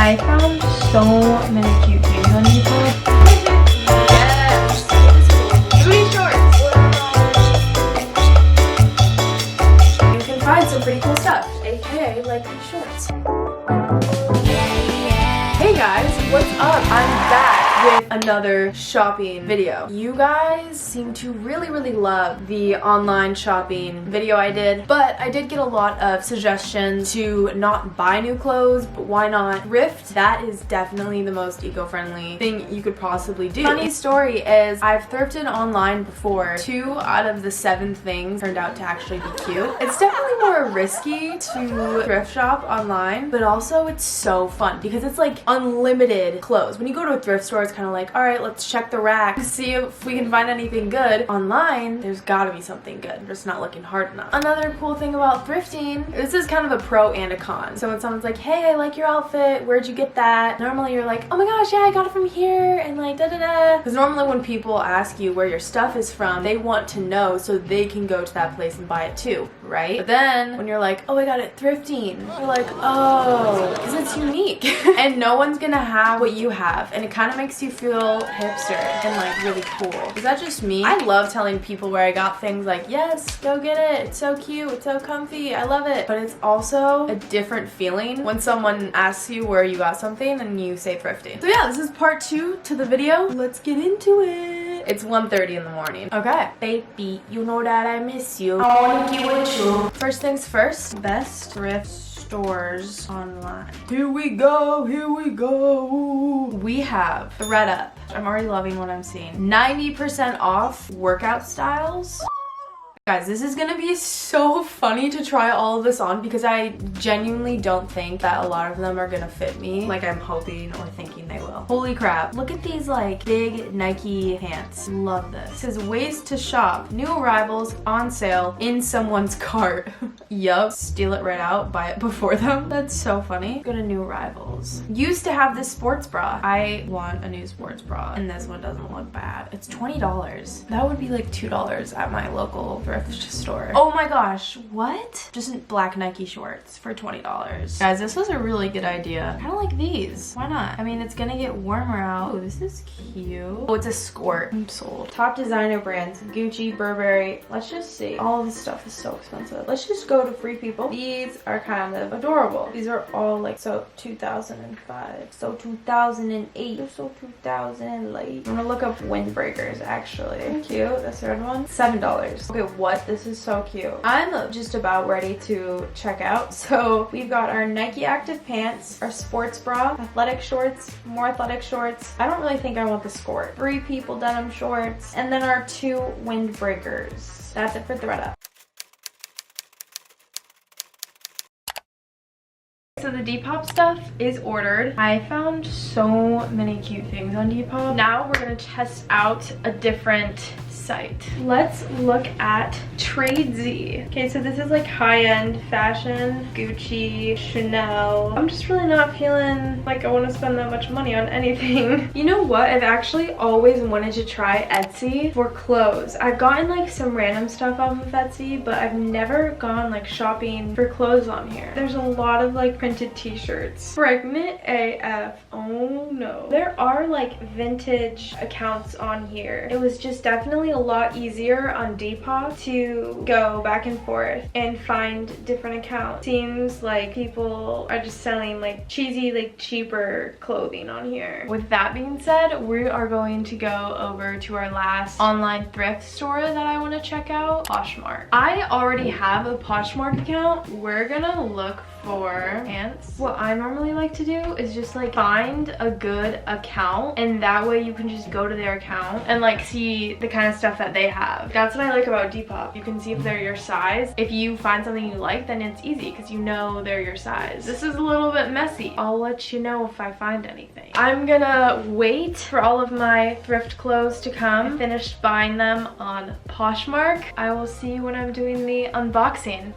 I found so many cute things on Depop. Yes! Booty shorts! You can find some pretty cool stuff, aka like these shorts. Hey guys, what's up? I'm back with another shopping video. You guys seem to really love the online shopping video I did, but I did get a lot of suggestions to not buy new clothes, but why not thrift? That is definitely the most eco-friendly thing you could possibly do. Funny story is I've thrifted online before. 2 out of the 7 things turned out to actually be cute. It's definitely more risky to thrift shop online, but also it's so fun because it's like unlimited clothes. When you go to a thrift store, it's kind of like, all right, let's check the rack to see if we can find anything good. Online, there's gotta be something good. I'm just not looking hard enough. Another cool thing about thrifting, this is kind of a pro and a con. So when someone's like, hey, I like your outfit, where'd you get that? Normally you're like, oh my gosh, yeah, I got it from here, and like da-da-da. Because normally when people ask you where your stuff is from, they want to know so they can go to that place and buy it too, right? But then when you're like, oh, I got it thrifting, you're like, oh, because it's unique. And no one's gonna have what you have, and it kind of makes you feel hipster and like really cool. Is that just me? I love telling people where I got things, like, yes, go get it, it's so cute, it's so comfy, I love it. But it's also a different feeling when someone asks you where you got something and you say thrifting. So yeah, this is part 2 to the video. Let's get into it. It's 1:30 in the morning. Okay, baby, you know that I miss you. I wanna get with you. First things first, best thrift stores online. Here we go, here we go. We have ThredUp. I'm already loving what I'm seeing. 90% off workout styles. Guys, this is gonna be so funny to try all of this on because I genuinely don't think that a lot of them are gonna fit me like I'm hoping or thinking they will. Holy crap. Look at these like big Nike pants. Love this. It says ways to shop. New arrivals on sale in someone's cart. Yup. Steal it right out, buy it before them. That's so funny. Go to new arrivals. Used to have this sports bra. I want a new sports bra and this one doesn't look bad. It's $20. That would be like $2 at my local thrift store. Oh my gosh, what? Just black Nike shorts for $20. Guys, this was a really good idea. Kind of like these. Why not? I mean, it's gonna get warmer out. Oh, this is cute. Oh, it's a skirt. I'm sold. Top designer brands, Gucci, Burberry. Let's just see. All this stuff is so expensive. Let's just go to Free People. These are kind of adorable. These are all like, so 2005, so 2008, so 2008. I'm gonna look up windbreakers actually. Cute. That's the red one. $7. Okay, what? This is so cute. I'm just about ready to check out. So we've got our Nike active pants, our sports bra, athletic shorts, more athletic shorts. I don't really think I want the skirt. Free People denim shorts, and then our 2 windbreakers. That's it for ThredUp. So the Depop stuff is ordered. I found so many cute things on Depop. Now we're gonna test out a different site. Let's look at Tradesy. Okay, so this is like high-end fashion, Gucci, Chanel. I'm just really not feeling like I want to spend that much money on anything. You know what? I've actually always wanted to try Etsy for clothes. I've gotten like some random stuff off of Etsy, but I've never gone like shopping for clothes on here. There's a lot of like printed t-shirts. Pregnant AF. Oh no. There are like vintage accounts on here. It was just definitely a lot easier on Depop to go back and forth and find different accounts. Seems like people are just selling like cheesy, like cheaper clothing on here. With that being said, we are going to go over to our last online thrift store that I want to check out, Poshmark. I already have a Poshmark account. We're gonna look for pants. What I normally like to do is just like find a good account, and that way you can just go to their account and like see the kind of stuff that they have. That's what I like about Depop. You can see if they're your size. If you find something you like, then it's easy because you know they're your size. This is a little bit messy. I'll let you know if I find anything. I'm gonna wait for all of my thrift clothes to come. I finished buying them on Poshmark. I will see you when I'm doing the unboxing.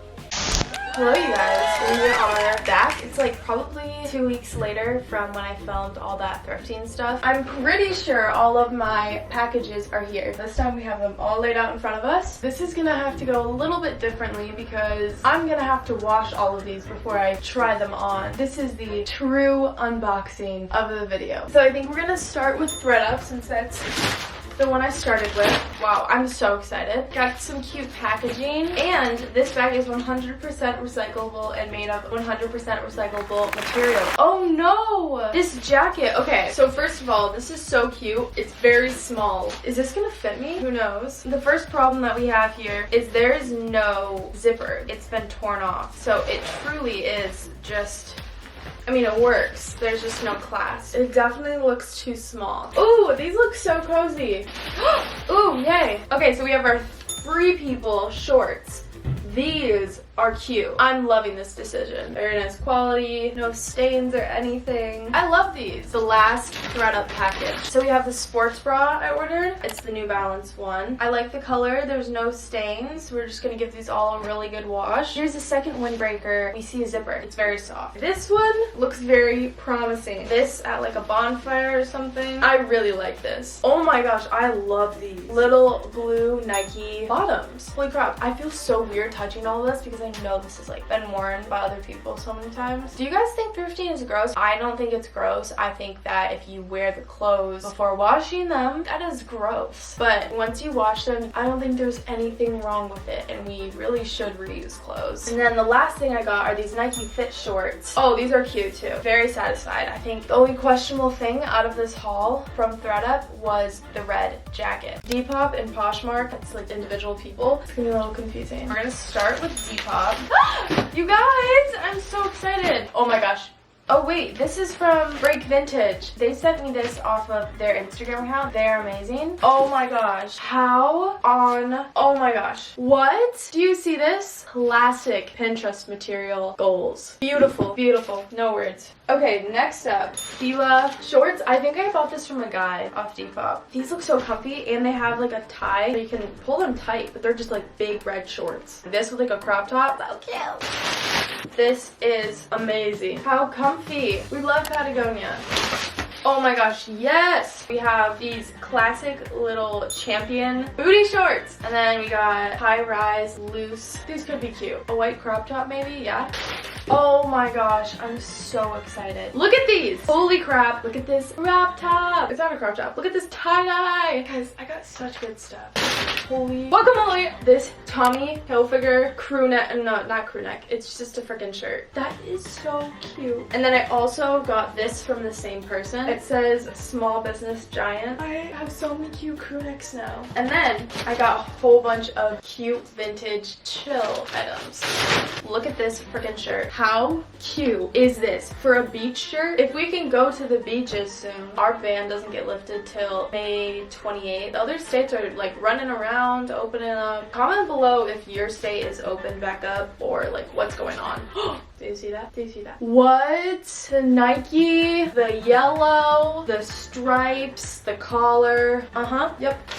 Hello you guys, we are back. It's like probably 2 weeks later from when I filmed all that thrifting stuff. I'm pretty sure all of my packages are here. This time we have them all laid out in front of us. This is gonna have to go a little bit differently because I'm gonna have to wash all of these before I try them on. This is the true unboxing of the video. So I think we're gonna start with ThredUp since that's the one I started with. Wow, I'm so excited. Got some cute packaging, and this bag is 100% recyclable and made of 100% recyclable material. Oh no! This jacket. Okay, so first of all, this is so cute. It's very small. Is this gonna fit me? Who knows? The first problem that we have here is there is no zipper. It's been torn off. So it truly is just, I mean, it works. There's just no clasp. It definitely looks too small. Ooh, these look so cozy. Ooh, yay. Okay, so we have our Free People shorts. These are cute. I'm loving this decision. Very nice quality, no stains or anything. I love these. The last ThredUp package. So we have the sports bra I ordered. It's the New Balance one. I like the color. There's no stains. We're just gonna give these all a really good wash. Here's the second windbreaker. We see a zipper. It's very soft. This one looks very promising. This at like a bonfire or something. I really like this. Oh my gosh, I love these little blue Nike bottoms. Holy crap, I feel so weird touching all of this because I know this has like been worn by other people so many times. Do you guys think thrifting is gross? I don't think it's gross. I think that if you wear the clothes before washing them, that is gross. But once you wash them, I don't think there's anything wrong with it, and we really should reuse clothes. And then the last thing I got are these Nike Fit shorts. Oh, these are cute too. Very satisfied. I think the only questionable thing out of this haul from ThredUp was the red jacket. Depop and Poshmark, that's like individual people. It's gonna be a little confusing. We're gonna start with Depop. You guys, I'm so excited. Oh my gosh. Oh wait, this is from Break Vintage. They sent me this off of their Instagram account. They're amazing. Oh my gosh. How on, oh my gosh. What? Do you see this? Classic Pinterest material goals. Beautiful, beautiful. No words. Okay, next up, Fila shorts. I think I bought this from a guy off Depop. These look so comfy, and they have like a tie, so you can pull them tight, but they're just like big red shorts. This with like a crop top. So cute. This is amazing. How comfy. We love Patagonia. Oh my gosh, yes! We have these classic little Champion booty shorts. And then we got high-rise, loose. These could be cute. A white crop top maybe, yeah? Oh my gosh, I'm so excited. Look at these! Holy crap, look at this crop top. It's not a crop top. Look at this tie-dye. Guys, I got such good stuff. Holy guacamole! This Tommy Hilfiger crew neck, no, not crew neck. It's just a freaking shirt. That is so cute. And then I also got this from the same person. It says Small Business Giant. I have so many cute crew necks now. And then I got a whole bunch of cute vintage chill items. Look at this freaking shirt. How cute is this for a beach shirt? If we can go to the beaches soon, our ban doesn't get lifted till May 28th. The other states are like running around, opening up. Comment below if your state is open back up or like what's going on. Do you see that? Do you see that? What? The Nike, the yellow, the stripes, the collar. Yep.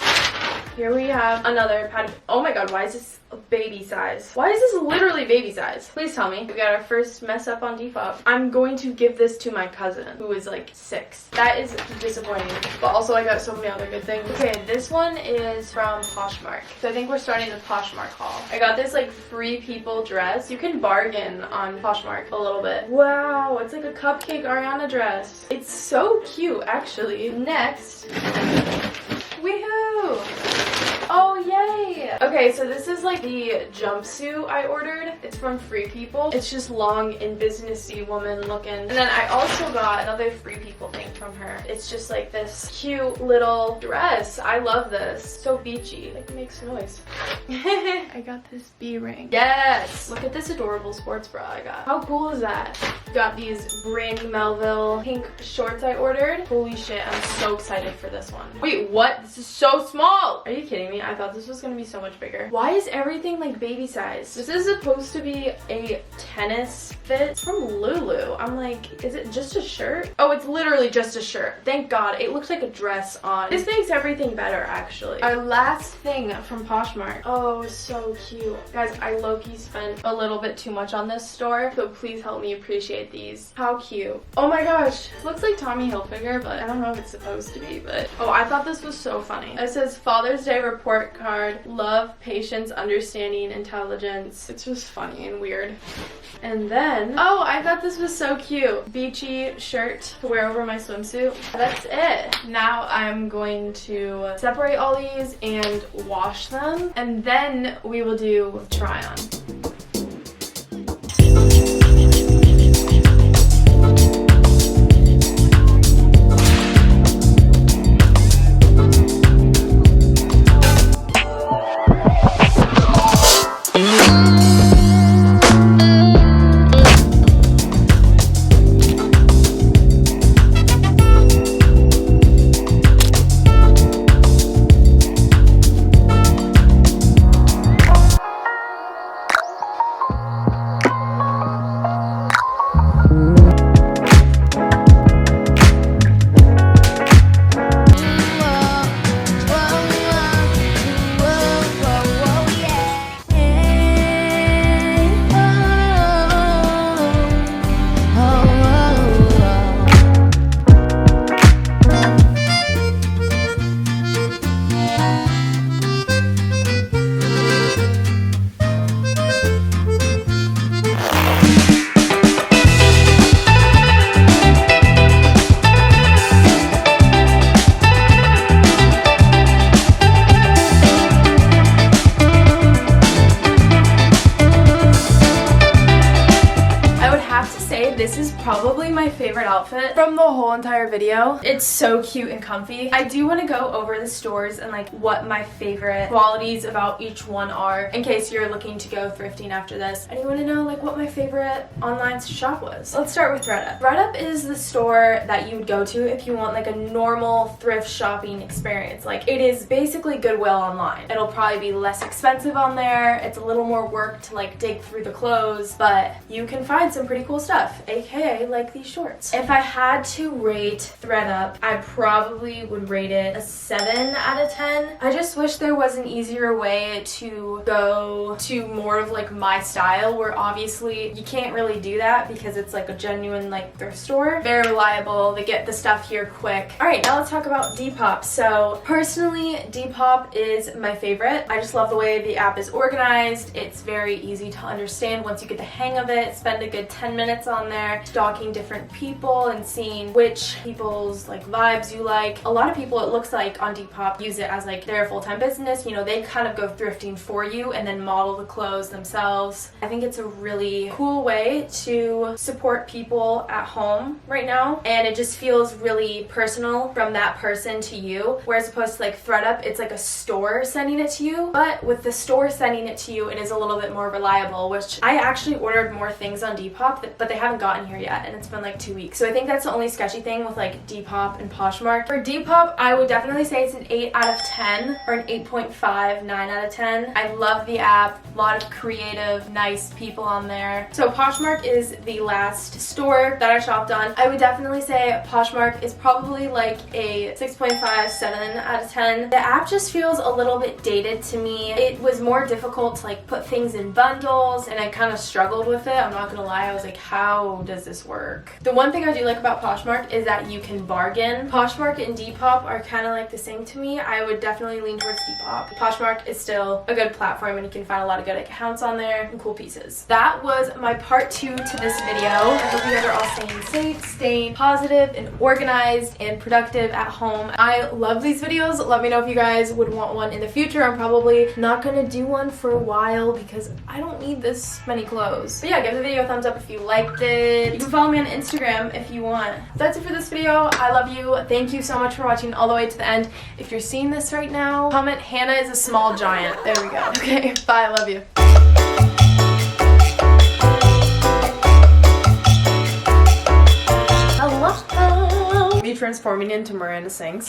Here we have another pattern. Oh my god, why is this a baby size? Why is this literally baby size? Please tell me. We got our first mess up on Depop. I'm going to give this to my cousin who is like 6. That is disappointing. But also I got so many other good things. Okay, this one is from Poshmark. So I think we're starting the Poshmark haul. I got this like Free People dress. You can bargain on Poshmark a little bit. Wow, it's like a cupcake Ariana dress. It's so cute actually. Next. Woohoo! Oh, yay! Okay, so this is like the jumpsuit I ordered. It's from Free People. It's just long and businessy woman looking. And then I also got another Free People thing from her. It's just like this cute little dress. I love this. So beachy. Like, it makes noise. I got this bee ring. Yes! Look at this adorable sports bra I got. How cool is that? Got these Brandy Melville pink shorts I ordered. Holy shit, I'm so excited for this one. Wait, what? This is so small! Are you kidding me? funny. I thought this was gonna be so much bigger. Why is everything like baby size? This is supposed to be a tennis fit. It's from Lulu. I'm like, is it just a shirt? Oh, it's literally just a shirt. Thank God. It looks like a dress on. This makes everything better, actually. Our last thing from Poshmark. Oh, so cute. Guys, I low-key spent a little bit too much on this store, so please help me appreciate these. How cute. Oh my gosh. It looks like Tommy Hilfiger, but I don't know if it's supposed to be, but oh, I thought this was so funny. It says Father's Day report card. Love, patience, understanding, intelligence. It's just funny and weird. And then, oh, I thought this was so cute. Beachy shirt to wear over my swimsuit. That's it. Now I'm going to separate all these and wash them, and then we will do try on. This is probably my favorite outfit from the whole entire video. It's so cute and comfy. I do want to go over the stores and like what my favorite qualities about each one are in case you're looking to go thrifting after this and you want to know like what my favorite online shop was. Let's start with ThredUp. ThredUp is the store that you would go to if you want like a normal thrift shopping experience. Like it is basically Goodwill online. It'll probably be less expensive on there. It's a little more work to like dig through the clothes, but you can find some pretty cool stuff, aka like these shorts. If I had to rate ThredUp, I probably would rate it a 7 out of 10. I just wish there was an easier way to go to more of like my style, where obviously you can't really do that because it's like a genuine like thrift store. Very reliable, they get the stuff here quick. Alright, now let's talk about Depop. So personally, Depop is my favorite. I just love the way the app is organized. It's very easy to understand once you get the hang of it. Spend a good 10 minutes on there stalking different people and seeing which people's like vibes you like. A lot of people, it looks like on Depop, use it as like their full-time business. You know, they kind of go thrifting for you and then model the clothes themselves. I think it's a really cool way to support people at home right now, and it just feels really personal from that person to you, whereas opposed to like ThredUp, it's like a store sending it to you. But with the store sending it to you, it is a little bit more reliable, which I actually ordered more things on Depop, but they haven't gotten here yet, and it's been like 2 weeks. So I think that's the only sketchy thing with like Depop and Poshmark. For Depop, I would definitely say it's an 8 out of 10 or an 8.5, 9 out of 10. I love the app, a lot of creative, nice people on there. So Poshmark is the last store that I shopped on. I would definitely say Poshmark is probably like a 6.5, 7 out of 10. The app just feels a little bit dated to me. It was more difficult to like put things in bundles, and I kind of struggled with it. I'm not gonna lie, I was like, how does this work? The one thing I do like about Poshmark is that you can bargain. Poshmark and Depop are kind of like the same to me. I would definitely lean towards Depop. Poshmark is still a good platform, and you can find a lot of good accounts on there and cool pieces. That was my part 2 to this video. I hope you guys are all staying safe, staying positive and organized and productive at home. I love these videos. Let me know if you guys would want one in the future. I'm probably not gonna do one for a while because I don't need this many clothes. But yeah, give the video a thumbs up if you liked it. You can follow me on Instagram if you want. That's it for this video. I love you. Thank you so much for watching all the way to the end. If you're seeing this right now, comment Hannah is a small giant. There we go. Okay, bye. I love you. Hello. Me transforming into Miranda Sings.